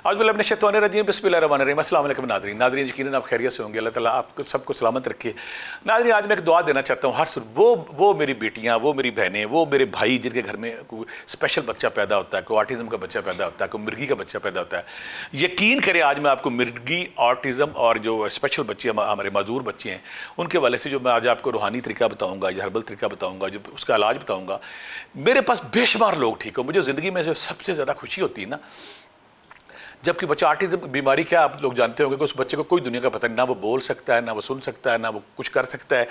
آج بل اپنے شیطان الرجیم بسم اللہ الرحمن الرحیم. السلام علیکم ناظرین یقیناً آپ خیریت سے ہوں گے. اللہ تعالیٰ آپ کو سب کو سلامت رکھے. ناظرین آج میں ایک دعا دینا چاہتا ہوں ہر وہ میری بیٹیاں، وہ میری بہنیں، وہ میرے بھائی جن کے گھر میں کوئی اسپیشل بچہ پیدا ہوتا ہے، کوئی آٹزم کا بچہ پیدا ہوتا ہے، کوئی مرگی کا بچہ پیدا ہوتا ہے. یقین کریں آج میں آپ کو مرگی، آٹزم اور جو اسپیشل بچے ہمارے معذور بچے ہیں ان کے والے سے جو میں آج آپ کو روحانی طریقہ بتاؤں گا یا ہربل طریقہ بتاؤں گا، جو اس کا علاج بتاؤں گا. میرے پاس بے شمار لوگ ٹھیک ہو. مجھے زندگی میں جو سب سے زیادہ خوشی ہوتی ہے نا، جبکہ بچہ آٹزم بیماری کیا آپ لوگ جانتے ہوں گے کہ اس بچے کو کوئی دنیا کا پتہ نہیں، نہ وہ بول سکتا ہے، نہ وہ سن سکتا ہے، نہ وہ کچھ کر سکتا ہے.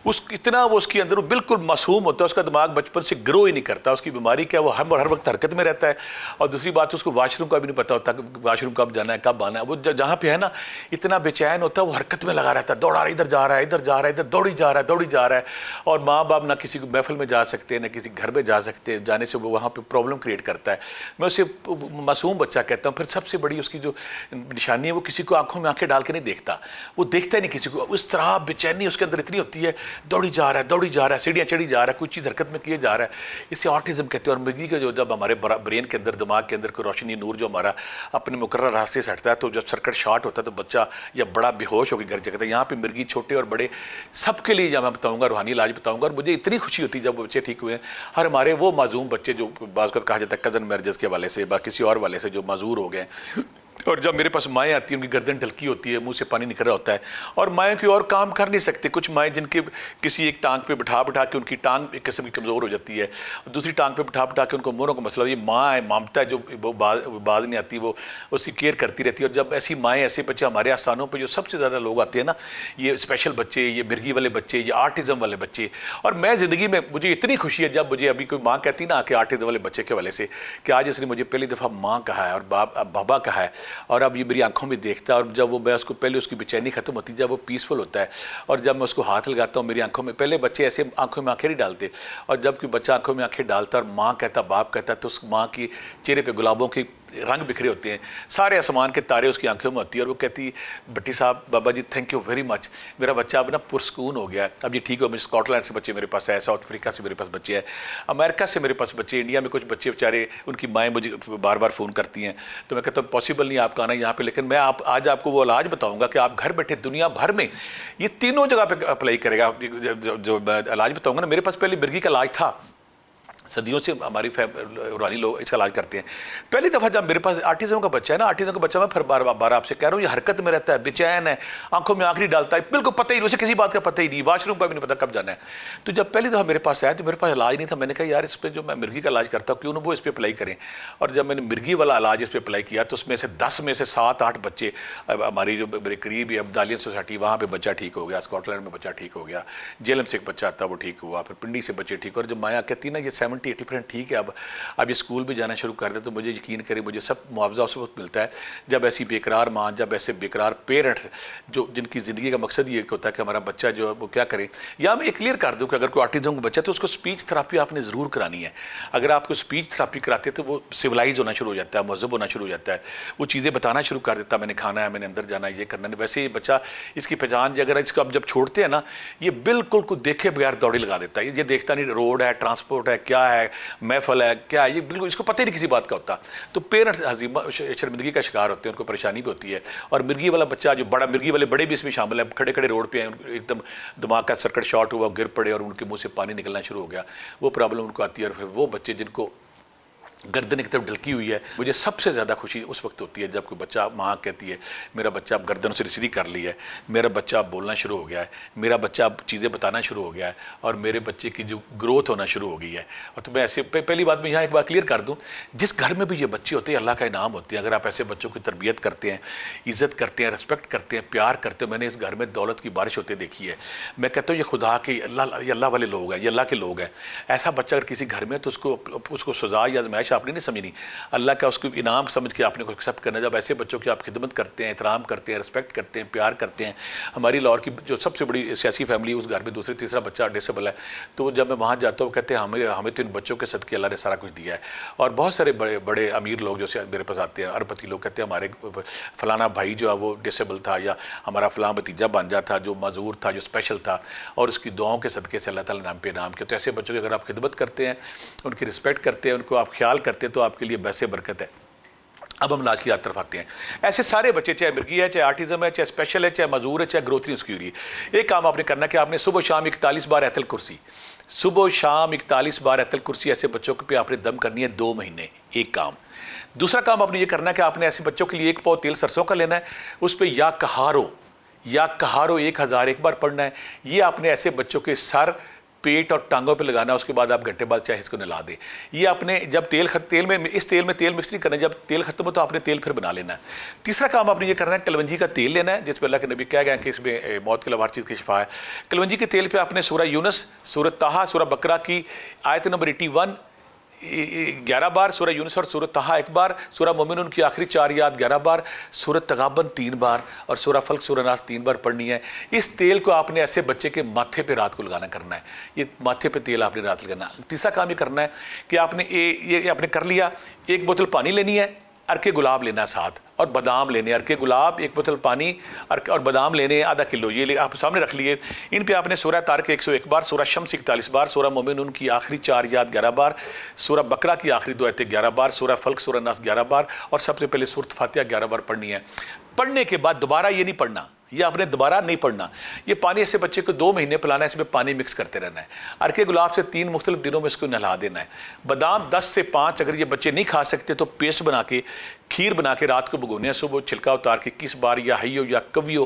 اتنا وہ اس کے اندر وہ بالکل معصوم ہوتا ہے، اس کا دماغ بچپن سے گرو ہی نہیں کرتا. اس کی بیماری کیا، وہ ہر وقت حرکت میں رہتا ہے. اور دوسری بات اس کو واش روم کا بھی نہیں پتہ ہوتا کہ واش روم کب جانا ہے، کب آنا ہے. وہ جہاں پہ ہے نا اتنا بے چین ہوتا ہے، وہ حرکت میں لگا رہتا ہے، دوڑا رہا ہے، ادھر جا رہا ہے، ادھر جا رہا ہے، ادھر دوڑی جا رہا ہے. اور ماں باپ نہ کسی کو محفل میں جا سکتے ہیں، نہ کسی گھر میں جا سکتے ہیں. جانے سے وہ وہاں پہ پرابلم کریٹ کرتا ہے. میں اسے معصوم بچہ کہتا ہوں. پھر سب سے بڑی اس کی جو نشانی ہے، وہ کسی کو آنکھوں میں آنکھیں ڈال کے نہیں دیکھتا. وہ دیکھتا ہی نہیں کسی کو. اس طرح بے چینی اس کے اندر اتنی ہوتی ہے، دوڑی جا رہا ہے، سیڑھیاں چڑھی جا رہا ہے، کوئی چیز حرکت میں کیے جا رہا ہے. اسے آٹزم کہتے ہیں. اور مرگی کا جو جب ہمارے برین کے اندر، دماغ کے اندر کوئی روشنی، نور جو ہمارا اپنے مقرر راستے سے ہٹتا ہے، تو جب سرکٹ شارٹ ہوتا ہے تو بچہ یا بڑا بے ہوش ہو کے گھر جاتا ہے. یہاں پہ مرگی چھوٹے اور بڑے سب کے لیے میں بتاؤں گا، روحانی علاج بتاؤں گا. اور مجھے اتنی خوشی ہوتی ہے جب وہ بچے ٹھیک ہوئے ہیں. ہر ہمارے وہ معذوم بچے جو بعض اوقات کہا جاتا ہے کزن میرجز کے والے سے، کسی اور والے سے جو معذور ہو گئے ہیں. اور جب میرے پاس مائیں آتی ہیں، ان کی گردن ڈھلکی ہوتی ہے، منہ سے پانی نکل رہا ہوتا ہے، اور مائیں کوئی اور کام کر نہیں سکتے. کچھ مائیں جن کے کسی ایک ٹانگ پہ بٹھا کے ان کی ٹانگ ایک قسم کی کمزور ہو جاتی ہے، دوسری ٹانگ پہ بٹھا کے ان کو موروں کا مسئلہ. یہ ماں ہے، مامتا ہے، جو باز نہیں آتی، وہ اس کی کیئر کرتی رہتی ہے. اور جب ایسی مائیں، ایسے بچے ہمارے آستانوں پہ جو سب سے زیادہ لوگ آتے ہیں نا، یہ اسپیشل بچے، یہ مرگی والے بچے، یہ آٹزم والے بچے. اور میں زندگی میں مجھے اتنی خوشی ہے جب مجھے ابھی کوئی ماں کہتی نا کہ آٹزم والے بچے کے والے سے کہ آج اس نے مجھے پہلی دفعہ ماں کہا ہے اور بابا کہا ہے، اور اب یہ میری آنکھوں میں دیکھتا ہے. اور جب وہ میں اس کو پہلے اس کی بے چینی ختم ہوتی ہے، جب وہ پیسفل ہوتا ہے، اور جب میں اس کو ہاتھ لگاتا ہوں میری آنکھوں میں. پہلے بچے ایسے آنکھوں میں آنکھیں نہیں ڈالتے، اور جب کوئی بچہ آنکھوں میں آنکھیں ڈالتا اور ماں کہتا، باپ کہتا، تو اس ماں کی چہرے پہ گلابوں کے رنگ بکھرے ہوتے ہیں، سارے آسمان کے تارے اس کی آنکھوں میں ہوتی ہے. اور وہ کہتی، بٹی صاحب، بابا جی تھینک یو ویری مچ، میرا بچہ اب نا پرسکون ہو گیا ہے، اب یہ ٹھیک ہو. مجھے اسکاٹ لینڈ سے بچے میرے پاس ہے، ساؤتھ افریقہ سے میرے پاس بچے ہیں، امریکہ سے میرے پاس بچے، انڈیا میں کچھ بچے بیچارے ان کی مائیں مجھے بار بار فون کرتی ہیں. تو میں کہتا ہوں پاسبل نہیں آپ کا آنا یہاں پہ، لیکن میں آج آپ کو وہ علاج بتاؤں گا کہ آپ گھر بیٹھے دنیا بھر میں یہ تینوں جگہ پہ اپلائی کرے گا. جو میں علاج بتاؤں گا نا، میرے پاس پہلے مرگی کا علاج تھا، صدیوں سے ہماری روحانی لوگ اس کا علاج کرتے ہیں. پہلی دفعہ جب میرے پاس آٹزم کا بچہ ہے نا، آٹزم کا بچہ میں پھر بار آپ سے کہہ رہا ہوں، یہ حرکت میں رہتا ہے، بے چین ہے، آنکھوں میں آنکھ نہیں ڈالتا ہے، بالکل پتہ ہی نہیں، اسے کسی بات کا پتہ ہی نہیں، واش روم کا بھی نہیں پتہ کب جانا ہے. تو جب پہلی دفعہ میرے پاس آیا تو میرے پاس علاج نہیں تھا. میں نے کہا یار اس پہ جو میں مرگی کا علاج کرتا ہوں کیوں نہ وہ اس پہ اپلائی کریں. اور جب میں نے مرگی والا علاج اس پہ اپلائی کیا تو اس میں سے 10 میں سے 7-8 بچے، ہماری جو میرے قریب ہے عبدالیین سوسائٹی، وہاں پہ بچہ ٹھیک ہو گیا، اسکاٹ لینڈ میں بچہ ٹھیک ہو گیا، جیلم سے ایک بچہ تھا وہ ٹھیک ہوا، پھر پنڈی سے بچے ٹھیک. اور جب مایا کہتی نا یہ 70-80% ٹھیک ہے، اب یہ اسکول بھی جانا شروع کر دے، تو مجھے یقین کرے مجھے سب معاوضہ اس وقت ملتا ہے جب ایسی بیقرار ماں، جب ایسے بیقرار پیرنٹس جن کی زندگی کا مقصد یہ ہوتا ہے کہ ہمارا بچہ جو ہے وہ کیا کرے. یا میں یہ کلیئر کر دوں کہ اگر کوئی آٹزم کا بچہ ہے تو اس کو اسپیچ تھراپی آپ نے ضرور کرانی ہے. اگر آپ کو اسپیچ تھراپی کراتے تو وہ سویلائز ہونا شروع ہو جاتا ہے، مہذب ہونا شروع ہو جاتا ہے، وہ چیزیں بتانا شروع کر دیتا ہے، میں نے کھانا ہے، میں نے اندر جانا ہے، یہ کرنا ہے. ویسے یہ بچہ اس کی پہچان جو اگر اس کو اب جب چھوڑتے ہیں نا، یہ بالکل کو دیکھے بغیر دوڑی لگا دیتا ہے. یہ دیکھتا نہیں روڈ ہے، ٹرانسپورٹ ہے، کیا ہے، محفل ہے، کیا ہے، یہ بالکل اس کو پتہ ہی نہیں کسی بات کا ہوتا. تو پیرنٹس شرمندگی کا شکار ہوتے ہیں، ان کو پریشانی بھی ہوتی ہے. اور مرگی والا بچہ جو بڑا، مرگی والے بڑے بھی اس میں شامل ہیں، کھڑے کھڑے روڈ پہ ہیں، ایک دم دماغ کا سرکٹ شارٹ ہوا، گر پڑے اور ان کے منہ سے پانی نکلنا شروع ہو گیا، وہ پرابلم ان کو آتی ہے. اور پھر وہ بچے جن کو گردن کی طرف ڈھلکی ہوئی ہے، مجھے سب سے زیادہ خوشی اس وقت ہوتی ہے جب کوئی بچہ، ماں کہتی ہے میرا بچہ اب گردن سے سیدھی کر لی ہے، میرا بچہ اب بولنا شروع ہو گیا ہے، میرا بچہ اب چیزیں بتانا شروع ہو گیا ہے، اور میرے بچے کی جو گروتھ ہونا شروع ہو گئی ہے. اور تو میں ایسے پہلی بات میں یہاں ایک بات کلیئر کر دوں، جس گھر میں بھی یہ بچے ہوتے ہیں اللہ کا انعام ہوتے ہیں. اگر آپ ایسے بچوں کی تربیت کرتے ہیں، عزت کرتے ہیں، رسپیکٹ کرتے ہیں، پیار کرتے ہیں. میں نے اس گھر میں دولت کی بارش ہوتے دیکھی ہے. میں کہتا ہوں یہ خدا کے، یہ اللہ والے لوگ ہیں، یہ اللہ کے لوگ ہیں. ایسا بچہ اگر کسی گھر میں تو اس کو سزا یا آزمائش آپ نے نہیں سمجھنی، اللہ کا اس کو انعام سمجھ کے آپ نے کو ایکسیپٹ کرنا. جب ایسے بچوں کی آپ خدمت کرتے ہیں، احترام کرتے ہیں، رسپیکٹ کرتے ہیں، پیار کرتے ہیں. ہماری لاہور کی جو سب سے بڑی سیاسی فیملی، اس گھر میں دوسرا تیسرا بچہ ڈسیبل ہے، تو جب میں وہاں جاتا ہوں کہتے ہیں ہمیں تو ان بچوں کے صدقے اللہ نے سارا کچھ دیا ہے. اور بہت سارے بڑے بڑے امیر لوگ جو میرے پاس آتے ہیں، اربپتی لوگ، کہتے ہیں ہمارے فلانا بھائی جو ہے وہ ڈسیبل تھا، یا ہمارا فلاں بھتیجا بانجا تھا جو معذور تھا، جو اسپیشل تھا، اور اس کی دعاؤں کے صدقے سے اللہ تعالیٰ نے نام پہ انعام کیا. تو ایسے بچوں کی اگر آپ خدمت کرتے ہیں، ان کی رسپیکٹ کرتے ہیں، ان کو آپ خیال کرتے ہیں، تو آپ کے لیے ویسے برکت ہے. اب ہم علاج کی طرف آتے ہیں. ایسے سارے بچے چاہے مرگی ہے, چاہے آرٹزم ہے, چاہے اسپیشل ہے, چاہے معذور ہے, چاہے گروتھ انسیکیوری ہے, ایک کام آپ نے کرنا ہے کہ آپ نے صبح و شام 41 بار ایت الکرسی, صبح و شام 41 بار ایت الکرسی ایسے بچوں پہ آپ نے دم کرنی ہے 2 مہینے. ایک کام. دوسرا کام آپ نے یہ کرنا ہے کہ آپ نے ایسے بچوں کے لیے 1 پاؤ تیل سرسوں کا لینا ہے, اس پہ یا کہارو 1001 بار پڑھنا ہے. یہ آپ نے ایسے بچوں کے سر, پیٹ اور ٹانگوں پہ لگانا ہے. اس کے بعد آپ گھنٹے بعد چاہے اس کو نلا دیں. یہ آپ نے جب تیل میں تیل مکس نہیں کرنا ہے, جب تیل ختم ہو تو آپ نے تیل پھر بنا لینا ہے. تیسرا کام آپ نے یہ کرنا ہے, کلونجی کا تیل لینا ہے, جس پہ اللہ کے نبی کہہ گئے ہیں کہ اس میں موت کے علاوہ ہر چیز کی شفا ہے. کلونجی کے تیل پہ آپ نے سورہ یونس, سورہ طٰہٰ, سورہ بقرہ کی آیت نمبر 81 11 بار, سورہ یونس اور سورہ طٰہٰ 1 بار, سورہ مومنون کی آخری 4 آیات 11 بار, سورہ تغابن 3 بار اور سورہ فلق سورہ ناس 3 بار پڑھنی ہے. اس تیل کو آپ نے ایسے بچے کے ماتھے پہ رات کو لگانا کرنا ہے. یہ ماتھے پہ تیل آپ نے رات لگانا. تیسرا کام یہ کرنا ہے کہ آپ نے یہ آپ نے کر لیا, 1 بوتل پانی لینی ہے, ارکے گلاب لینا ہے ساتھ, اور بادام لینے, ارکے گلاب, 1 بوتل پانی اور بادام لینے آدھا کلو. یہ آپ سامنے رکھ لیے. ان پہ آپ نے سورہ طارق 101 بار, سورہ شمس 41 بار, سورہ مومنون کی آخری 4 آیات 11 بار, سورہ بقرہ کی آخری 2 آیتیں 11 بار, سورہ فلق سورہ ناس 11 بار, اور سب سے پہلے سورۃ فاتحہ 11 بار پڑھنی ہے. پڑھنے کے بعد دوبارہ یہ نہیں پڑھنا, یہ آپ نے دوبارہ نہیں پڑھنا. یہ پانی ایسے بچے کو 2 مہینے پلانا ہے, اس میں پانی مکس کرتے رہنا ہے. ارکے گلاب سے 3 مختلف دنوں میں اس کو نہلا دینا ہے. بادام 10 سے 5 اگر یہ بچے نہیں کھا سکتے تو پیسٹ بنا کے, کھیر بنا کے رات کو بھگونے ہیں, صبح چھلکا اتار کے 21 بار یا حیو یا کویو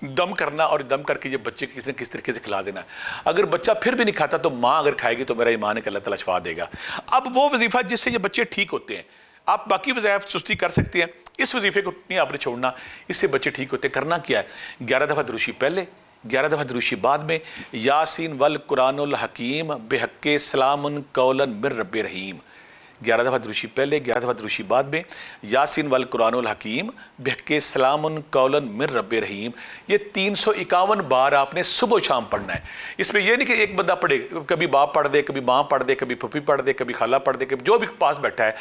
دم کرنا, اور دم کر کے یہ بچے کس طریقے سے کھلا دینا. اگر بچہ پھر بھی نہیں کھاتا تو ماں اگر کھائے گی تو میرا ایمان ہے کہ اللہ تعالیٰ شفا دے گا. اب وہ وظیفہ جس سے یہ بچے ٹھیک ہوتے ہیں, آپ باقی وظائف سستی کر سکتے ہیں, اس وظیفے کو نہیں آپ نے چھوڑنا, اس سے بچے ٹھیک ہوتے ہیں. کرنا کیا ہے, 11 دفعہ دروشی پہلے, 11 دفعہ دروشی بعد میں, یاسین والقرآن الحکیم بحق سلام قولا من رب رحیم. 11 دفعہ دروشی پہلے, 11 دفعہ دروشی بعد میں, یاسین والقرآن الحکیم بحق سلام قولا من رب رحیم. یہ 351 بار آپ نے صبح و شام پڑھنا ہے. اس میں یہ نہیں کہ ایک بندہ پڑھے, کبھی باپ پڑھ دے, کبھی ماں پڑھ دے, کبھی پھپھی پڑھ دے, کبھی خالہ پڑھ دے, کبھی جو بھی پاس بیٹھا ہے.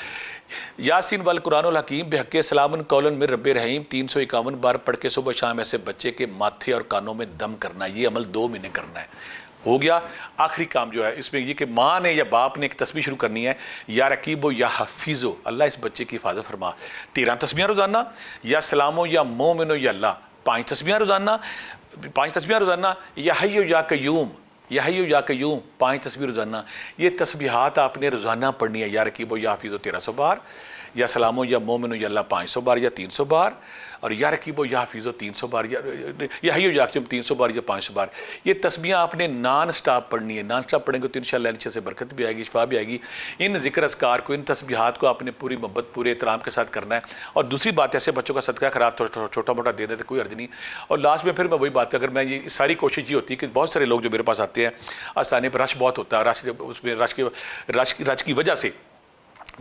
یاسین والقرآن الحکیم بحق سلام قولا من رب رحیم 351 بار پڑھ کے صبح و شام ایسے بچے کے ماتھے اور کانوں میں دم کرنا ہے. یہ عمل 2 مہینے کرنا ہے. ہو گیا. آخری کام جو ہے اس میں یہ کہ ماں نے یا باپ نے ایک تسبیح شروع کرنی ہے, یا رقیب و یا حفیظ و, اللہ اس بچے کی حفاظت فرما. 13 تسبیحاں روزانہ, یا سلام و یا مومن و یا اللہ 5 تسبیحاں روزانہ, 5 تسبیحاں روزانہ, یا حی و یا قیوم, یا حی و یا قیوم 5 تسبیح روزانہ. یہ تسبیحات آپ نے روزانہ پڑھنی ہے. یا رقیب و یا حفیظ و 1300 بار, یا سلام و یا مومن و یا اللہ 500 بار یا 300 بار, اور یا رقیب و یا حفیظ و 300 بار, یا حی و یا قیوم 300 بار یا 500 بار. یہ تسبیحاں آپ نے نان سٹاپ پڑھنی ہے. نان سٹاپ پڑھیں گے تو انشاءاللہ نیچے سے برکت بھی آئے گی, شفا بھی آئے گی. ان ذکر اذکار کو, ان تسبیحات کو آپ نے پوری محبت, پورے احترام کے ساتھ کرنا ہے. اور دوسری بات, ایسے بچوں کا صدقہ خیرات چھوٹا موٹا دے دیں تو کوئی حرج نہیں. اور لاسٹ میں پھر میں وہی بات, اگر میں یہ ساری کوشش یہ ہوتی ہے کہ بہت سارے لوگ جو میرے پاس آتے ہیں, آسانے پہ رش بہت ہوتا ہے, اس میں رش کی وجہ سے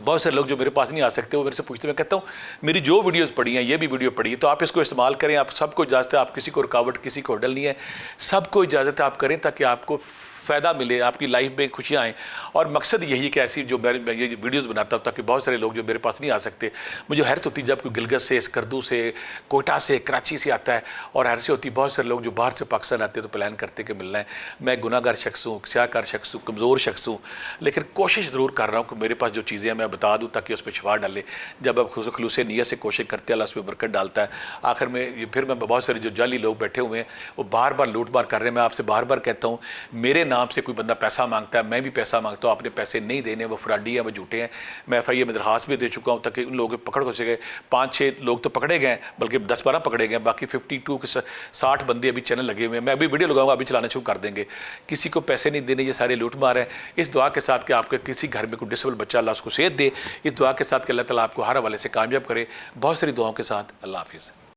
بہت سے لوگ جو میرے پاس نہیں آ سکتے, وہ میرے سے پوچھتے ہیں. میں کہتا ہوں میری جو ویڈیوز پڑھی ہیں, یہ بھی ویڈیو پڑھی ہے, تو آپ اس کو استعمال کریں. آپ سب کو اجازت ہے, آپ کسی کو رکاوٹ, کسی کو ہرڈل نہیں ہے, سب کو اجازت ہے, آپ کریں تاکہ آپ کو فائدہ ملے, آپ کی لائف میں خوشیاں آئیں. اور مقصد یہی کہ ایسی جو میں یہ ویڈیوز بناتا ہوں تاکہ بہت سارے لوگ جو میرے پاس نہیں آ سکتے, مجھے حیرت ہوتی جب کوئی گلگت سے, اسکردو سے, کوئٹہ سے, کراچی سے آتا ہے, اور حیرت ہوتی بہت سارے لوگ جو باہر سے پاکستان آتے ہیں تو پلان کرتے کہ ملنا ہے. میں گناہ گار شخص ہوں, سیاہ کار شخص ہوں, کمزور شخص ہوں, لیکن کوشش ضرور کر رہا ہوں کہ میرے پاس جو چیزیں ہیں میں بتا دوں تاکہ اس پہ شفا ڈالے. جب آپ خلوص نیت سے کوشش کرتے ہیں, اللہ اس پہ برکت ڈالتا ہے. آخر میں پھر میں بہت سارے جو جعلی لوگ بیٹھے ہوئے ہیں وہ بار بار لوٹ مار کر رہے ہیں. میں آپ سے بار بار کہتا ہوں, میرے نام سے کوئی بندہ پیسہ مانگتا ہے, میں بھی پیسہ مانگتا ہوں, آپ نے پیسے نہیں دینے, وہ فراڈی ہیں, وہ جھوٹے ہیں. میں FIA میں درخواست بھی دے چکا ہوں تاکہ ان لوگوں کو پکڑ ہو سکے. 5-6 لوگ تو پکڑے گئے, بلکہ 10-12 پکڑے گئے, باقی 52 کے 60 بندے ابھی چینل لگے ہوئے ہیں. میں ابھی ویڈیو لگاؤں گا, ابھی چلانا شروع کر دیں گے. کسی کو پیسے نہیں دینے, یہ سارے لوٹ مار ہیں. اس دعا کے ساتھ کہ آپ کے کسی گھر میں کوئی ڈسیبل بچہ, اللہ اس کو صحت دے. اس دعا کے ساتھ کہ اللہ تعالیٰ آپ کو ہر حوالے سے کامیاب کرے. بہت ساری دعاؤں کے ساتھ اللہ حافظ.